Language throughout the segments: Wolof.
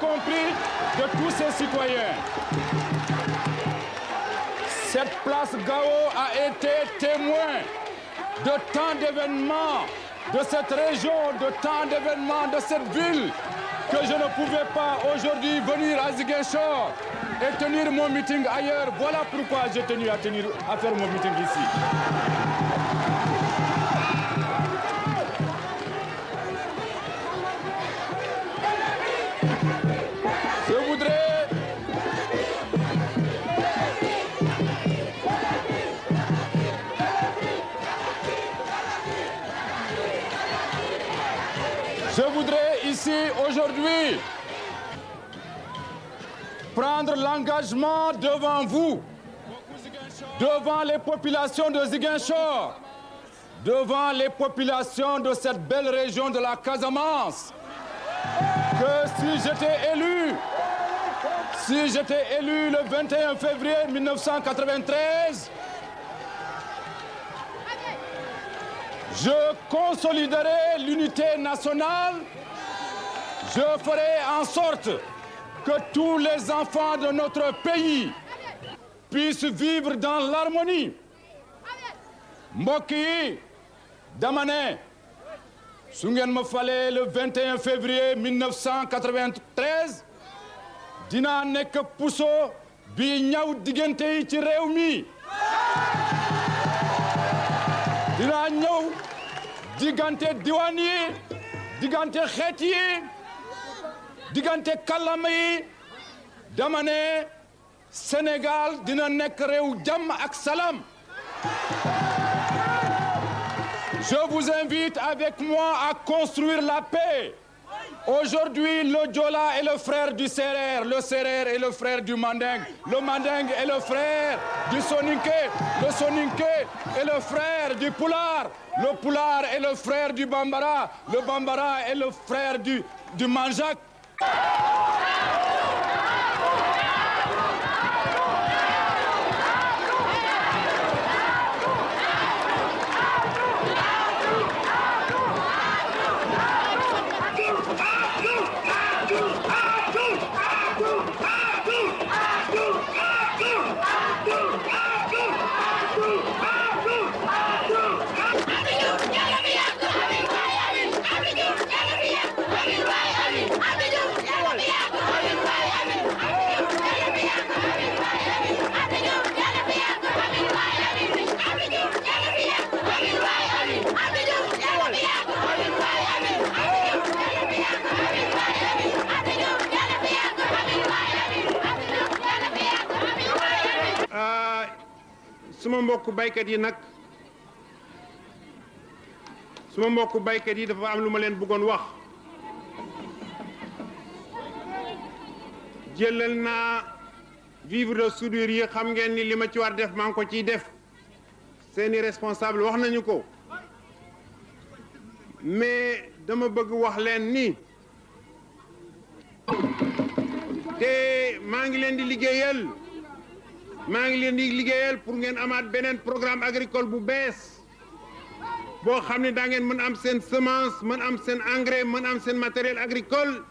compris de tous ses citoyens. Cette place Gao a été témoin de tant d'événements de cette région, de tant d'événements de cette ville, que je ne pouvais pas aujourd'hui venir à Ziguinchor et tenir mon meeting ailleurs. Voilà pourquoi j'ai tenu à faire mon meeting ici. Je voudrais ici, aujourd'hui, prendre l'engagement devant vous, devant les populations de Ziguinchor, devant les populations de cette belle région de la Casamance, que si j'étais élu le 21 février 1993, je consoliderai l'unité nationale, je ferai en sorte que tous les enfants de notre pays puissent vivre dans l'harmonie. mbokk yi dama ne su ngeen ma falee le 21 février 1993 dinaa nekk puso bi ñaw diggante yi ci réew mi dinaa ñëw diggante diwaan yi diggante xeet yi diggante kàllaama yi dama ne Sénégal dina nekk réew jàmm ak salaam. Je vous invite avec moi à construire la paix. Aujourd'hui, le Diola est le frère du Serer, le Serer est le frère du Manding, le Manding est le frère du Soninké, le Soninké est le frère du Pulaar, le Pulaar est le frère du Bambara, le Bambara est le frère du Manjak. suma mbokku baykat yi nag suma mbokku baykat yi dafa am lu ma leen bëggoon wax jëlal naa vivre de soudure yi xam ngeen ni li ma ci war def maa ngi ko ciy def seeni responsable wax nañu ko mais dama bëgg wax leen ni te maa ngi leen di liggéeyal pour ngeen amaat beneen programme agricole bu bees boo xam ne daa ngeen mën am seen semence mën am seen engrais mën am seen matériel agricole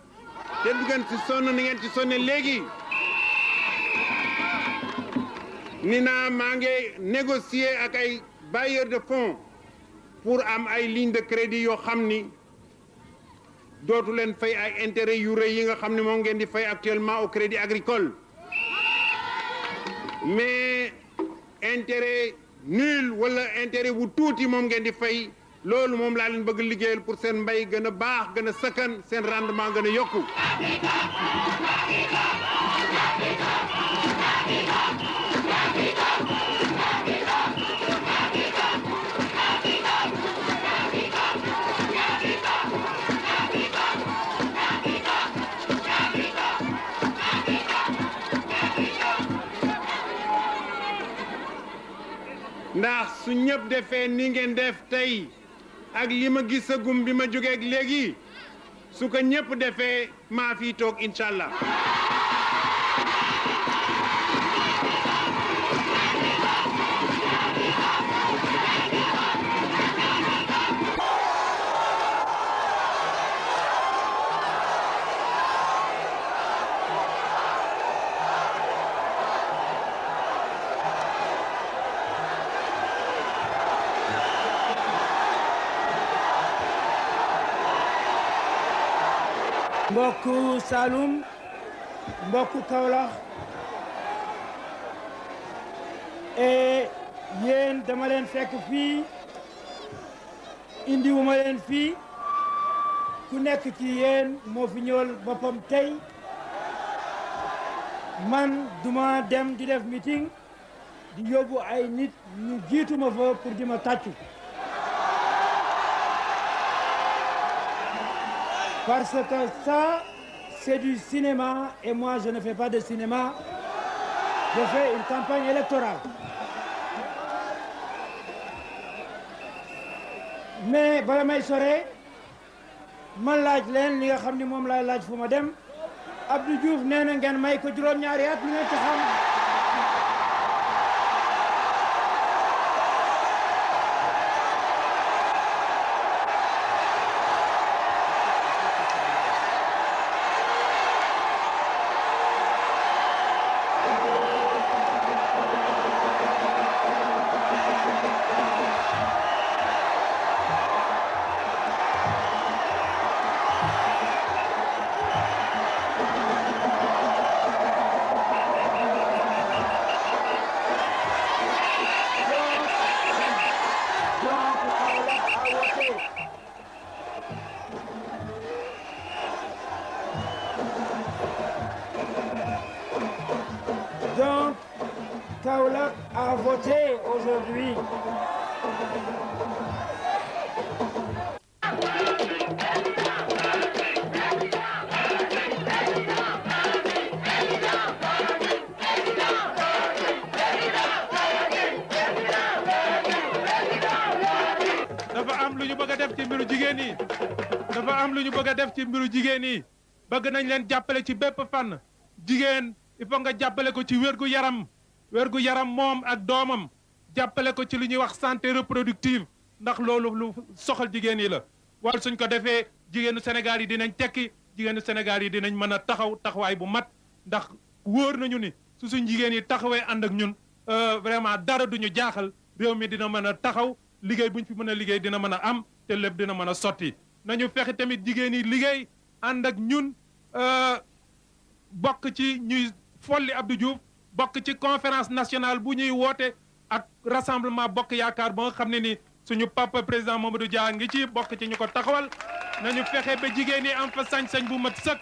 te du ngeen ci sonn ni ngeen ci sonne léegi ni naa maa ngi négocier ak ay bailleurs de fonds pour am ay ligne de crédit yoo xam ni dootu leen fay ay intérêt yu rëy yi nga xam ne moom ngeen di fay actuellement au crédit agricole mais intérêt nul wala intérêt bu tuuti moom ngeen di fay loolu moom laa leen bëgg liggéeyal pour seen mbay gën a baax gën a sakkan seen rendement gën a yokku ndax su ñëpp defee ni ngeen def tey ak li ma gisagum bi ma jógee ak léegi su ko ñëpp defee maa fi toog incha allah. mbokku Saloum mbokku Kaolack et yéen dama leen fekk fii indiwuma leen fii ku nekk ci yéen moo fi ñëwal boppam tey man duma dem di def meeting di yóbbu ay nit ñu jiituma fa pour di ma tàccu parce que ça c'est du cinéma et moi je ne fais pas de cinéma, je fais une campagne électorale. Mais bala may sore man laaj leen li nga xam ni moom laay laaj fu ma dem Abdou Diouf nee na ngeen may ko juróom-ñaari at ñu ngeen ci xam. Donc, Kaolack a voté aujourd'hui. dafa am lu ñu bëgg a def ci mbiru jigéen yi dafa am lu ñu bëgg a def ci mbiru jigéen yi bëgg nañ leen jàppale ci bépp fànn jigéen il faut nga jàppale ko ci wérgu yaram moom ak doomam jàppale ko ci lu ñuy wax santé reproductive ndax loolu lu soxal jigéen yi la wala suñ ko defee jigéenu Sénégal yi dinañ tekki jigéenu Sénégal yi dinañ mën a taxawaay bu mat ndax wóor nañu ni su suñ jigéen yi taxawee ànd ak ñun vraiment dara duñu jaaxal réew mi dina mën a taxaw liggéey buñ fi mën a liggéey dina mën a am te lépp dina mën a sotti nañu fexe tamit jigéen yi liggéey ànd ak ñun bokk ci ñuy folli Abdou Diouf bokk ci conférence nationale bu ñuy woote ak rassemblement bokk yaakaar ba nga xam ne ni suñu papa président Mamadou Dia ngi ci bokk ci ñu ko taxawal nañu fexe ba jigéen yi am fa sañ-sañ bu mat sëkk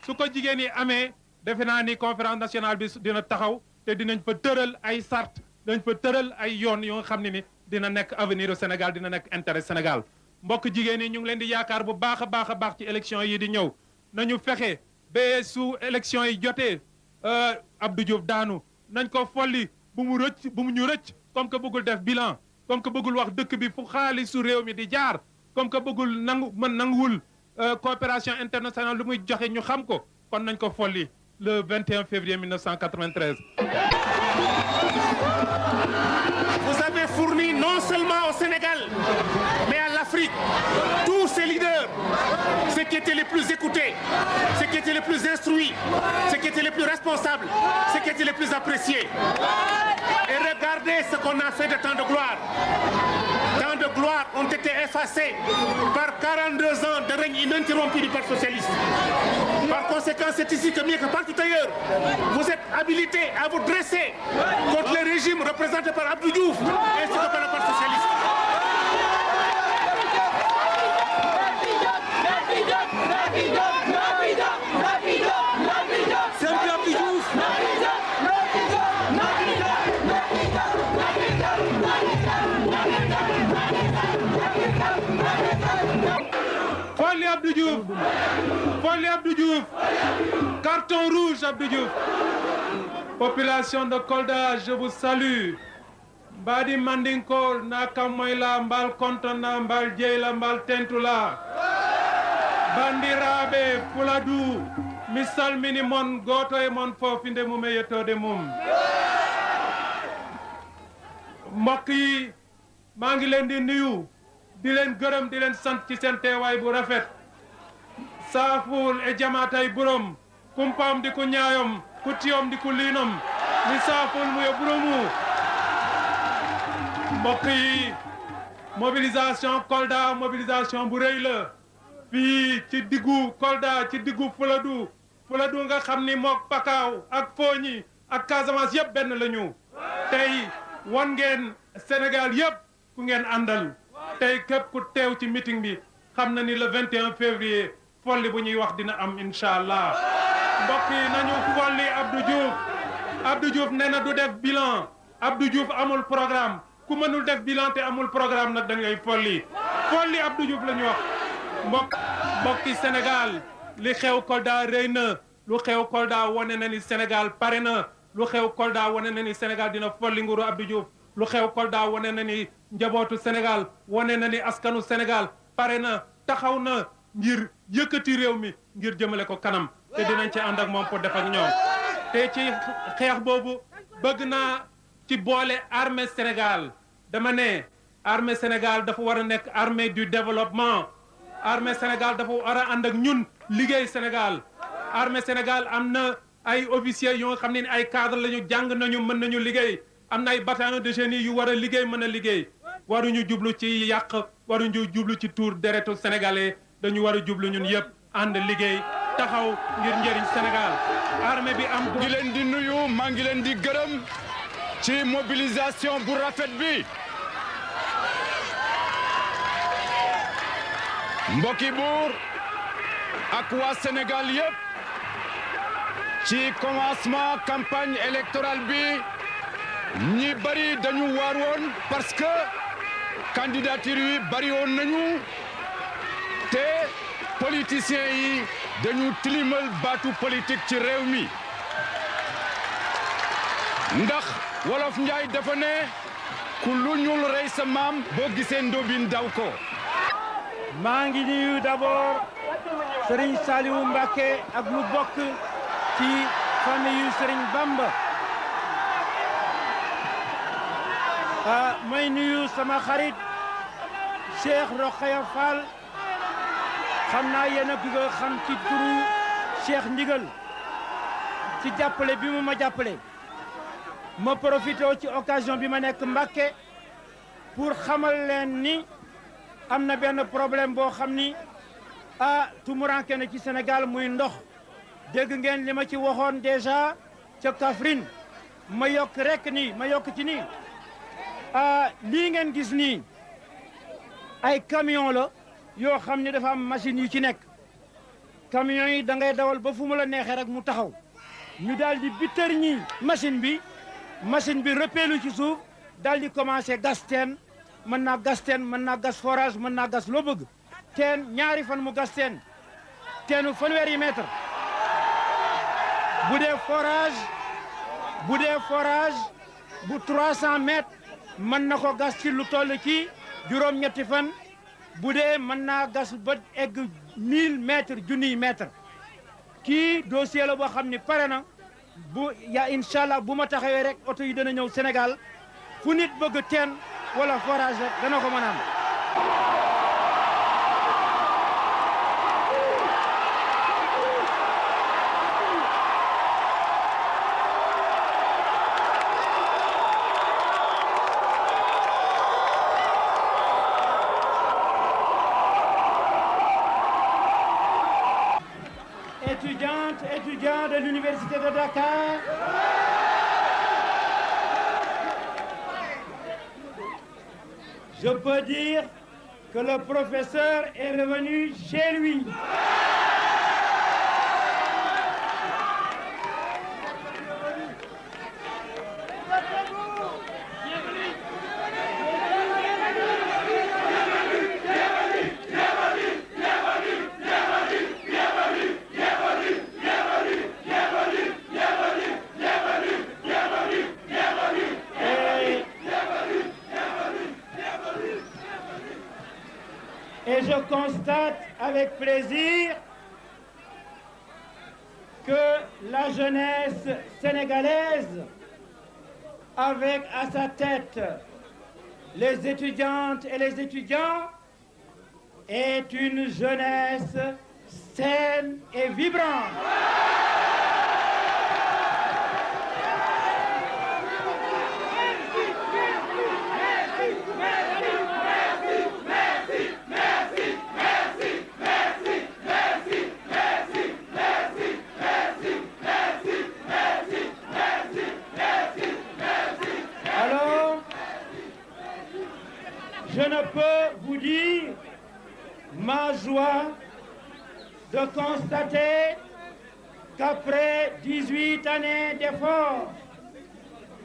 su ko jigéen yi amee defe naa ni conférence nationale bi dina taxaw te dinañ fa tëral ay sart dinañ fa tëral ay yoon yoo nga xam ne ni dina nekk avenir au Sénégal dina nekk intérêt Sénégal mbokk jigéen yi ñu ngi leen di yaakaar bu baax a baax ci élection yi di ñëw nañu fexe ba su élection yi jotee Abdou Diouf daanu nañ ko folli bu mu ñu rëcc comme que bëggul def bilan comme que bëggul wax dëkk bi fu xaalisu réew mi di jaar comme que bëggul nanguwul coopération internationale lu muy joxe ñu xam ko kon nañ ko folli le 21 février 1993. Vous avez fourni non seulement au Sénégal, mais à l'Afrique, tous ces leaders, ceux qui étaient les plus écoutés, ceux qui étaient les plus instruits, ceux qui étaient les plus responsables, ceux qui étaient les plus appréciés. Et regardez ce qu'on a fait de tant de gloire. Tant de gloire ont été effacés par 42 ans de règne ininterrompu du Parti socialiste. Par conséquent, c'est ici que mieux que partout ailleurs, vous êtes habilités à vous dresser contre le régime représenté par Abdou Diouf ainsi que par le Parti socialiste. Folli Abdou Diouf, folli Abdou Diouf, carton rouge Abdou Diouf. Population de Kolda, je vous salue. Mbadi Mandinko na kamoyla mbal kontona mbal jeyla mbal tentula. Bandiraɓe Fuladu mi salmini mon goto e mon fof inde mum e yettode mum. Mbokk yi maa ngi leen di nuyu di leen gërëm di leen sant ci seen teewaay bu rafet saaful e jamaatay burom kumpam di ku ñaayom kutiyom di ku liinom mi saaful mu yo buromu mbokk yi mobilisation Kolda mobilisation bu rëy la fii ci diggu Kolda ci diggu Fuladu nga xam ni mook Pakaaw ak Fooñi ak Casamance yëpp benn la ñu tey won ngeen Sénégal yëpp ku ngeen àndal tey képp ku teew ci meeting bi xam na ni le 21 février folli bu ñuy wax dina am incha allah mbokk yi nañu folli Abdou Diouf nee na du def bilan Abdou Diouf amul programme ku mënul def bilan te amul programme nag da ngay folli Abdou Diouf la ñu wax mbokki Sénégal li xew Kolda rëy na lu xew Kolda wane na ni Sénégal pare na lu xew Kolda wane na ni Sénégal dina folli nguuru Abdou Diouf lu xew Kolda wane na ni njabootu Sénégal wane na ni askanu Sénégal pare na taxaw na ngir yëkkati réew mi ngir jëmale ko kanam te dinañ ci ànd ak moom pour def ak ñoom te ci xeex boobu bëgg naa ci boole armée Sénégal dama ne armée Sénégal dafa war a nekk armée du développement armée Sénégal dafa war a ànd ak ñun liggéey Sénégal armée Sénégal am na ay officiers yoo nga xam ne ay cadre la ñu jàng nañu mën nañu liggéey am na ay bataillon de génie yu war a liggéey mën a liggéey waruñu jublu ci yàq waruñu jublu ci tuur deretu sénégalais dañu war a jublu ñun yëpp ànd liggéey taxaw ngir njëriñ Sénégal armée bi am. maa ngi leen di nuyu maa ngi leen di gërëm ci mobilisation bu rafet bi mbokki buur ak waa Sénégal yëpp ci commencement campagne électorale bi ñi bari dañu waar woon parce que candidature yi bari woon nañu te politiciens yi dañu tilimal baatu politique ci réew mi ndax wolof Njaay dafa ne ku lu ñuul rey sa maam boo gisee ndóbin daw ko. maa ngi nuyu d'abord Serigne Saliou Mbacké ak lu bokk ci famille yu Serigne Bamba may nuyu sama xarit Cheikh Rokhaya Fall xam naa yéen a bëgg a xam ci turu Cheikh Ndigal ci jàppale bi mu ma jàppale ma profité ci occasion bi ma nekk Mbacké pour xamal leen ni am na benn problème boo xam ni tumuranke na ci Sénégal muy ndox dégg ngeen li ma ci waxoon déjà ca Kaffrine ma yokk ci nii lii ngeen gis nii ay camion la yoo xam ni dafa am machine yu ci nekk camion yi da ngay dawal ba fu mu la neexee rek mu taxaw ñu daal di bittër ñi machine bi rëppeelu ci suuf daal di commencé gas teen mën naa gas forage mën naa gas loo bëgg teen ñaari fan mu gas teenu fanweeri mètre bu dee forage bu 300 mètres mën na ko gas ci lu toll ci juróom-ñetti fan bu dee mën naa gas ba egg 1000 mètres junniy mètre kii dossier la boo xam ni pare na incha allah bu ma taxawee rek oto yi dana ñëw Sénégal fu nit bëgg teen wala forage rek dana ko mën a am. Étudiants de l'Université de Dakar, je peux dire que le professeur est revenu chez lui. Et je constate avec plaisir que la jeunesse sénégalaise, avec à sa tête les étudiantes et les étudiants, est une jeunesse saine et vibrante. de constater qu'après 18 années d'efforts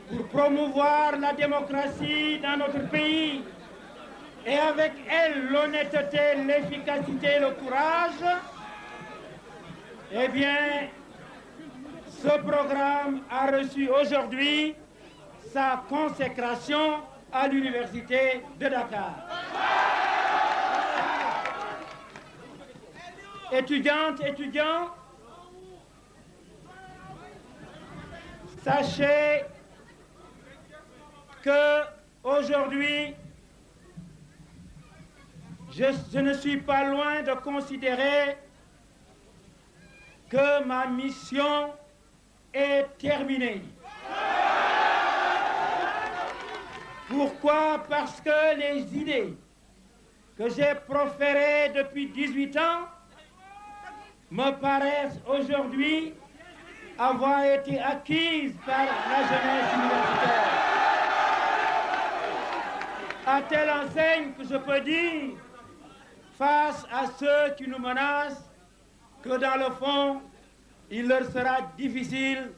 pour promouvoir la démocratie dans notre pays et avec elle l'honnêteté, l'efficacité et le courage, eh bien, ce programme a reçu aujourd'hui sa consécration à l'Université de Dakar. Étudiantes, étudiants, sachez que aujourd'hui, je ne suis pas loin de considérer que ma mission est terminée. Pourquoi? Parce que les idées que j'ai proférées depuis 18 ans me paraissent aujourd'hui avoir été acquises par la jeunesse universitaire. À telle enseigne que je peux dire, face à ceux qui nous menacent, que dans le fond, il leur sera difficile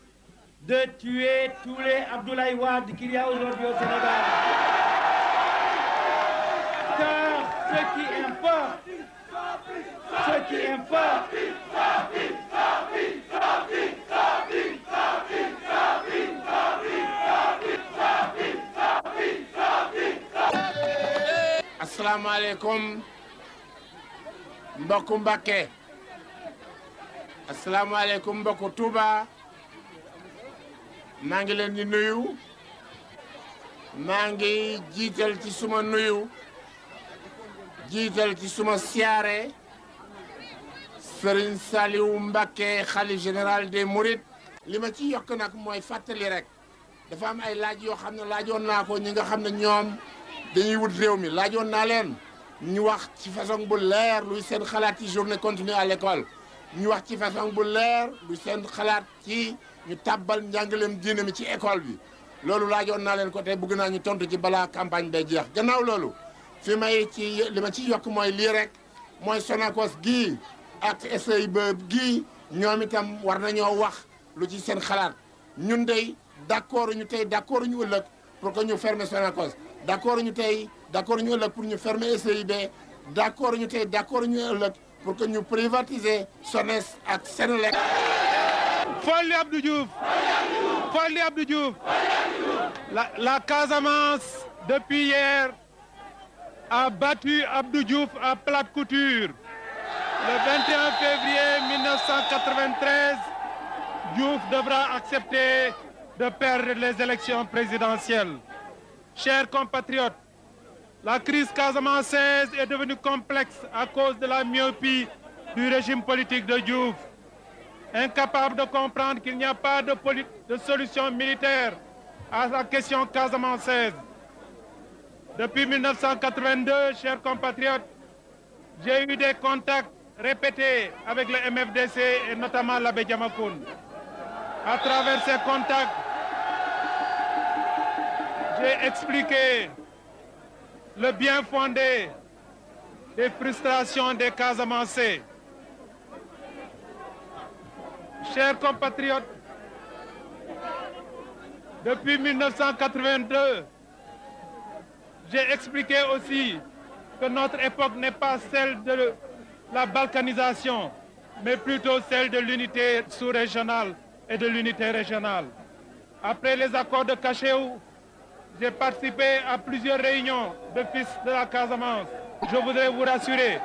de tuer tous les Abdoulaye Wade qu'il y a aujourd'hui au Sénégal. Car ce qui importe, Assalamu alaikum mbokku Mbacké, assalamu alaikum mbokku Touba, maa ngi leen di nuyu, maa ngi jiital ci suma nuyu, jiital ci suma siyaare Serigne Saliou Mbacké khalife général des Mourides. li ma ci yokk nag mooy fàttali rek dafa am ay laaj yoo xam ne laajoon naa ko ñi nga xam ne ñoom dañuy wut réew mi laajoon naa leen ñu wax ci façon bu leer luy seen xalaat ci journée continue à l'école, ñu wax ci façon bu leer luy seen xalaat ci ñu tàbbal njàngaleem diine mi ci école bi. loolu laajoon naa leen ko te bëgg naa ñu tontu ci balaa campagne bay jeex. gannaaw loolu fi may ci li ma ci yokk mooy lii rek mooy Sonacos gii ak SAIB gii ñoom itam war nañoo wax lu ci seen xalaat. ñun dey d'accord ñu tey d'accord ñu ëllëg pour que ñu fermer Sonacos, d'accord ñu tey d'accord ñu ëllëg pour ñu fermer SAIB, d'accord ñu tey d'accord ñu ëllëg pour que ñu privatiser SONES ak Senelec. Folli Abdou Diouf, Folli Abdou Diouf. La Casamance depuis hier a battu Abdou Diouf à plate couture. Le 21 février 1993, Diouf devra accepter de perdre les élections présidentielles. Chers compatriotes, la crise casamançaise est devenue complexe à cause de la myopie du régime politique de Diouf. Incapable de comprendre qu'il n'y a pas de solution militaire à la question casamançaise. Depuis 1982, chers compatriotes, j'ai eu des contacts répétés avec le MFDC et notamment l'abbé Diamacoune. À travers ces contacts, j'ai expliqué le bien fondé des frustrations des Casamançais. Chers compatriotes, depuis 1982, j'ai expliqué aussi que notre époque n'est pas celle de la balkanisation, mais plutôt celle de l'unité sous-régionale et de l'unité régionale. Après les accords de Cachéou, j'ai participé à plusieurs réunions de fils de la Casamance. Je voudrais vous rassurer,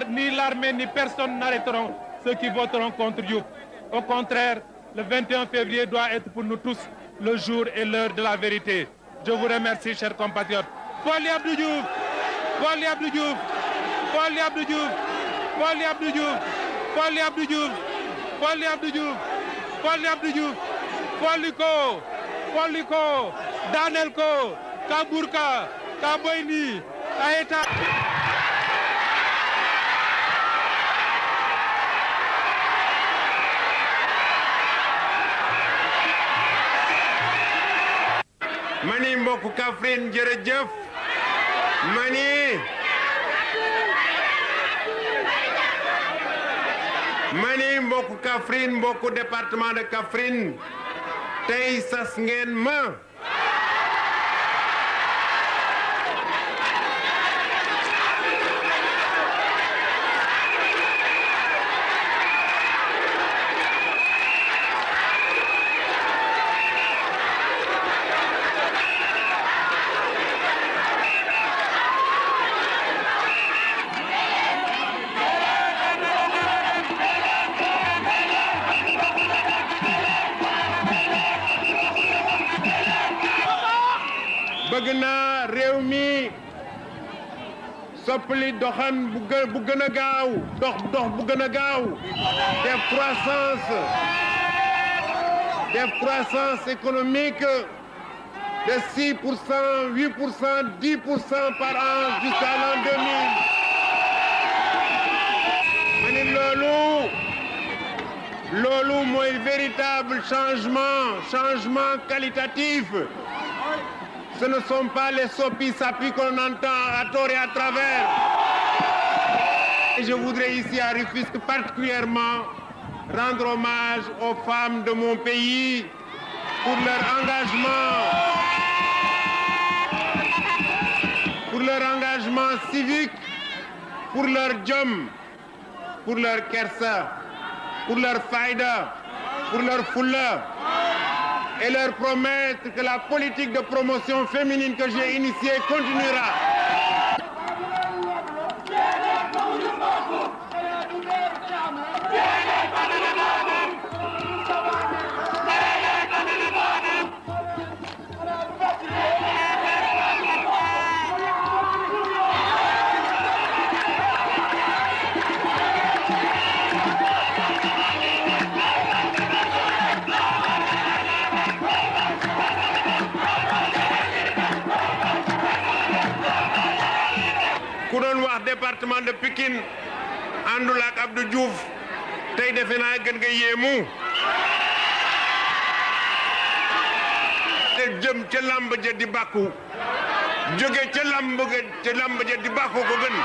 ni l'armée ni personne n'arrêteront ceux qui voteront contre Diouf. Au contraire, le 21 février doit être pour nous tous le jour et l'heure de la vérité. Je vous remercie, chers compatriotes. Folli Abdou Diouf, Folli Abdou Diouf, Folli Abdou Diouf, Folli Abdou Diouf, Folli Abdou Diouf, Folli Abdou Diouf, Folli Abdou Diouf, folli ko, folli ko, daaneel ko, ka burka, ka boyni, ka eta. mani mbokku Kaffrine jërëjëf mani Kaffrine mbokku département de Kaffrine tey sas ngeen ma bëgg naa réew mi soppali doxan bu gën a gaaw dox bu gën a gaaw def croissance économique de 6%, 8%, 10% par an jusqu'à l'an 2000 ma ne loolu mooy véritable changement qualitatif. Ce ne sont pas les sopis-sapis qu'on entend à tort et à travers. Et je voudrais ici à Rufisque particulièrement rendre hommage aux femmes de mon pays pour leur engagement civique, pour leur jom, pour leur kersa, pour leur fayda, pour leur fulla. Et leur promettre que la politique de promotion féminine que j'ai initiée continuera. ku doon wax département de Pikine àndul ak Abdou Diouf tey defe naa gën nga yéemu te jëm ca lamb ja di bàkku jóge ca lamb ja di bàkku ko gën.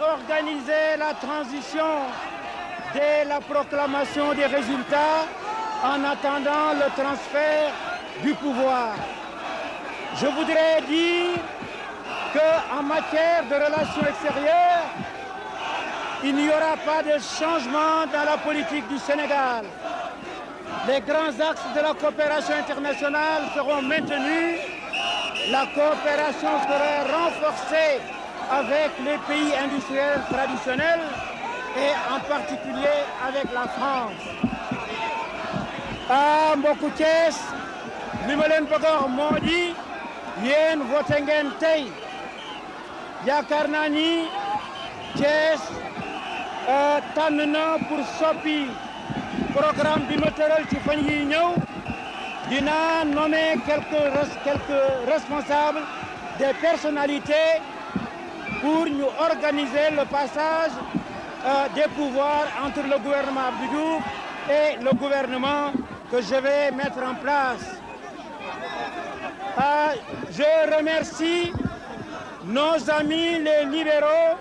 Organiser la transition dès la proclamation des résultats en attendant le transfert du pouvoir. Je voudrais dire qu'en matière de relations extérieures, il n'y aura pas de changement dans la politique du Sénégal. Les grands axes de la coopération internationale seront maintenus. La coopération sera renforcée avec les pays industriels traditionnels et en particulier avec la France. ah mbokku Thiès li ma leen bëgg a wax moo di yéen voté ngeen tey yaakaar naa ni Thiès tànn na pour soppi programme bi ma tëral ci fan yi ñëw dina nommer quelques responsables des personnalités pour ñu organiser le passage des pouvoirs entre le gouvernement Abdou Diouf et le gouvernement que je vais mettre en place. Je remercie nos amis les libéraux,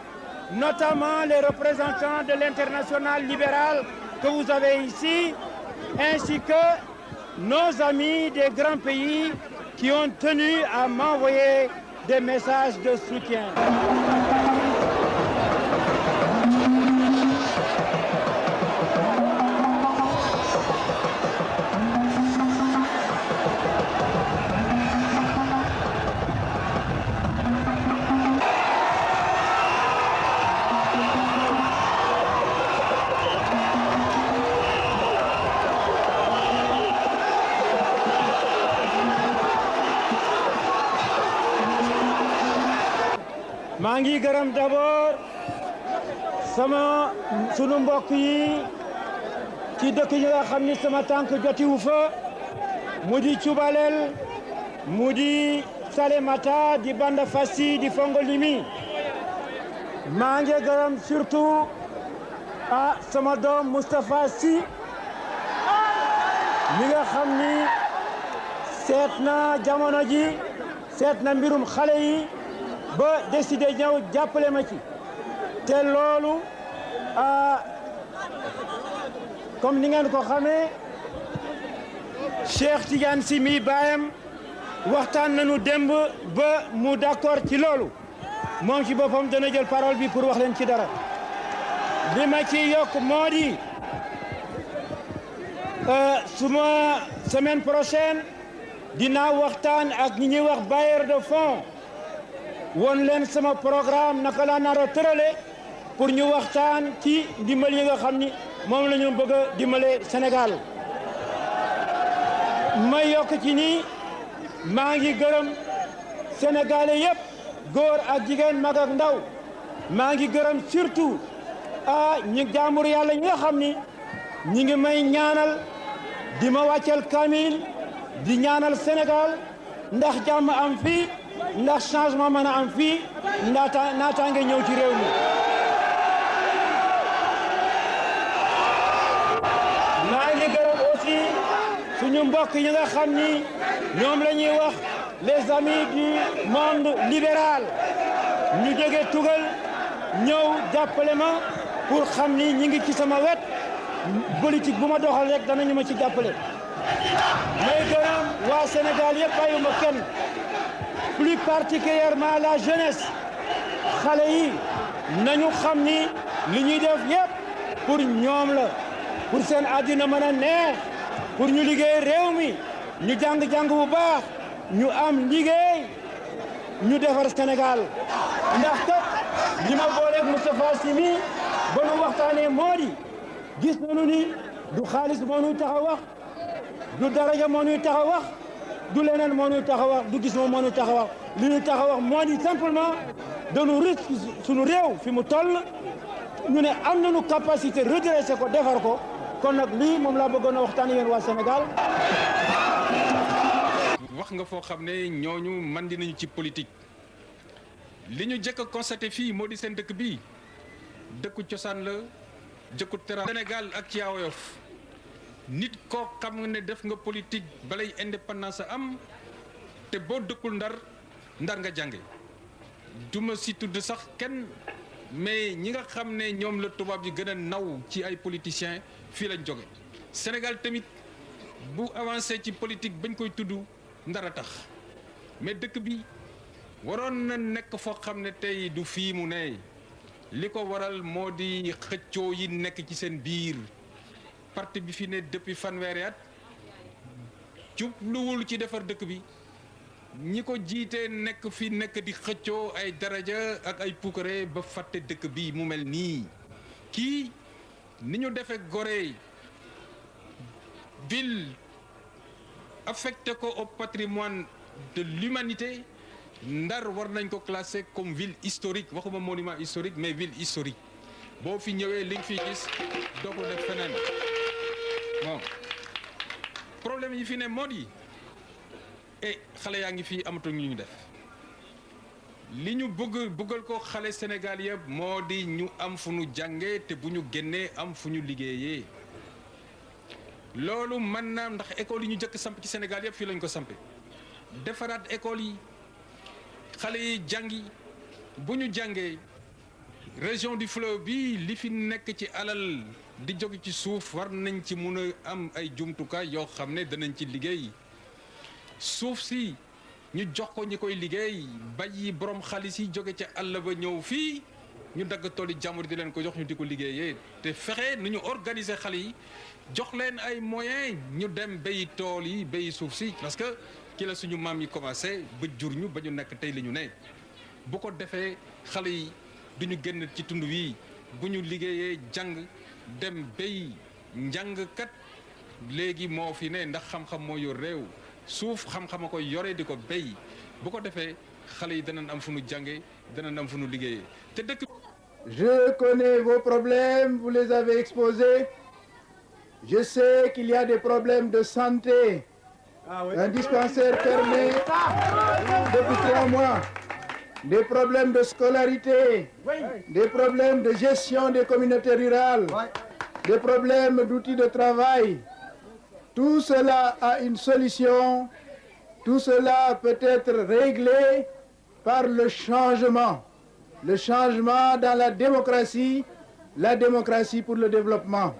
notamment les représentants de l'internationale libérale que vous avez ici, ainsi que nos amis des grands pays qui ont tenu à m'envoyer des messages de soutien. maa ngi gërëm d'abord sunu mbokk yi ci dëkk yi nga xam ni sama tànk jotiwu fa mu di Cubalel mu di Salémata di Bandafassi di Fongolimi maa ngi gërëm surtout sama doom Moustapha Sy mi nga xam ni seet na jamono ji seet na mbirum xale yi ba décidé ñëw jàppale ma ci te loolu comme ni ngeen ko xamee Cheikh Tidiane Sy mi baayam waxtaan nañu démb ba mu d'accord ci loolu moom ci boppam dana jël parole bi pour wax leen ci dara li ma ci yokk moo di suma semaine prochaine dinaa waxtaan ak ñi ñuy wax bailleur de fonds woon leen sama programme naka laa nar a tërale pour ñu waxtaan ci dimbal yi nga xam ni moom la ñu bëgg a dimbale Sénégal may yokk ci nii maa ngi gërëm sénégalais yëpp góor ak jigéen mag ak ndaw maa ngi gërëm surtout ñi jaamur yàlla ñi nga xam ni ñi ngi may ñaanal di ma wàccel kamil di ñaanal Sénégal ndax jàmm am fii ndax changement mën a am fii naataange ñëw ci réew mi maa ngi gërëm aussi suñu mbokk yi nga xam ni ñoom la ñuy wax les amis du monde libéral ñu jóge tugal ñëw jàppale ma pour xam ni ñi ngi ci sama wet politique bu ma doxal rek danañu ma ci jàppale may gërëm waa Sénégal yëpp bàyyuma kenn plus particulièrement la jeunesse xale yi nañu xam ni li ñuy def yëpp pour ñoom la pour seen àddina mën a neex pour ñu liggéey réew mi ñu jàng-jàng bu baax ñu am liggéey ñu defar Sénégal ndax kat li ma booleeg Moustapha Sy mi ba nu waxtaanee moo di gis nañu ni du xaalis moo nuy tax a wax du daraja moo nuy tax a wax du leneen moo nuy tax a wax du gis moom moo nuy tax a wax li nuy tax a wax moo di simplement dañu risque suñu réew fi mu toll ñu ne am nañu capacité redresser ko defar ko kon nag lii moom laa bëggoon a waxtaan yéen waa Sénégal. wax nga foo xam ne ñooñu man dinañu ci politique li ñu jëkk a constaté fii moo di seen dëkk bii dëkku cosaan la jëkku tera Sénégal ak Thiaroyof nit koo xam ne def nga politique balay indépendance am te boo dëkkul ndar nga jànge duma si tudd sax kenn mais ñi nga xam ne ñoom la tubaab yi gën a naw ci ay politiciens fii lañ jóge Sénégal tamit bu avancé ci politique bañ koy tudd ndar a tax mais dëkk bi waroon na nekk foo xam ne tey du fii mu ne li ko waral moo di xëccoo yi nekk ci seen biir parti bi fi ne depuis fanweeri at jubluwul ci defar dëkk bi ñi ko jiite nekk fi nekk di xëccoo ay daraja ak ay puukare ba fàtte dëkk bi mu mel nii kii ni ñu defee Gorée ville affecté ko au patrimoine de l'humanité Ndar war nañ ko classé comme ville historique waxuma monument historique mais ville historique boo fi ñëwee li nga fi gis doo ko def feneen bon problème yi fi ne moo di xale yaa ngi fii amatuñ ñu def li ñu bëggal ko xale Sénégal yëpp moo di ñu am fu ñu jàngee te bu ñu génnee am fu ñu liggéeyee loolu mën naa ndax école yi ñu jëkk samp ci Sénégal yëpp fii lañ ko sampe defaraat école yi xale yi jàngi bu ñu jàngee région du fleuve bi li fi nekk ci alal di jóge ci suuf war nañ ci mun a am ay jumtukaay yoo xam ne danañ ci liggéey suuf si ñu jox ko ñi koy liggéey bàyyi borom xaalis yi jóge ca àll ba ñëw fii ñu dagg tooli jàmbur di leen ko jox ñu di ko liggéeyee te fexe nu ñu organiser xale yi jox leen ay moyens ñu dem béyi tool yi béyi suuf si parce que ki la suñu maam yi commencé ba jur ñu ba ñu nekk tey li ñu ne bu ko defee xale yi duñu génn ci tund wi bu ñu liggéeyee jàng dem béy njàngkat léegi moo fi ne ndax xam-xam moo yor réew suuf xam-xam a koy yore di ko béy bu ko defee xale yi danañ am fu nu jànge danañ am fu nu liggéeyee te dëkk. Je connais vos problèmes, vous les avez exposés. Je sais qu'il y a des problèmes de santé. Un dispensaire fermé depuis 3 mois. Des problèmes de scolarité, des problèmes de gestion des communautés rurales, des problèmes d'outils de travail. Tout cela a une solution. Tout cela peut être réglé par le changement. Le changement dans la démocratie pour le développement.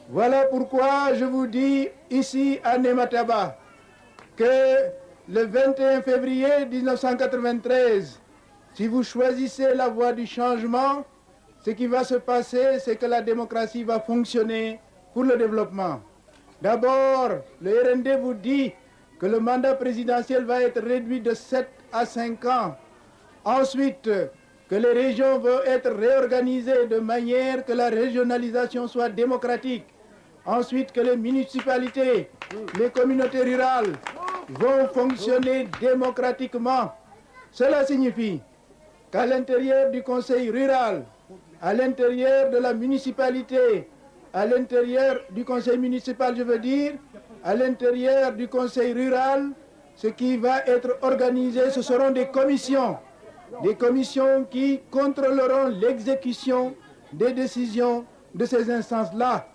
Voilà pourquoi je vous dis ici à Nemataba que le 21 février 1993, si vous choisissez la voie du changement, ce qui va se passer, c'est que la démocratie va fonctionner pour le développement. D'abord, le RND vous dit que le mandat présidentiel va être réduit de 7 à 5 ans. Ensuite, que les régions vont être réorganisées de manière que la régionalisation soit démocratique. Ensuite, que les municipalités, les communautés rurales vont fonctionner démocratiquement. Cela signifie qu'à l'intérieur du conseil rural, à l'intérieur de la municipalité, à l'intérieur du conseil municipal, je veux dire, à l'intérieur du conseil rural, ce qui va être organisé, ce seront des commissions qui contrôleront l'exécution des décisions de ces instances-là.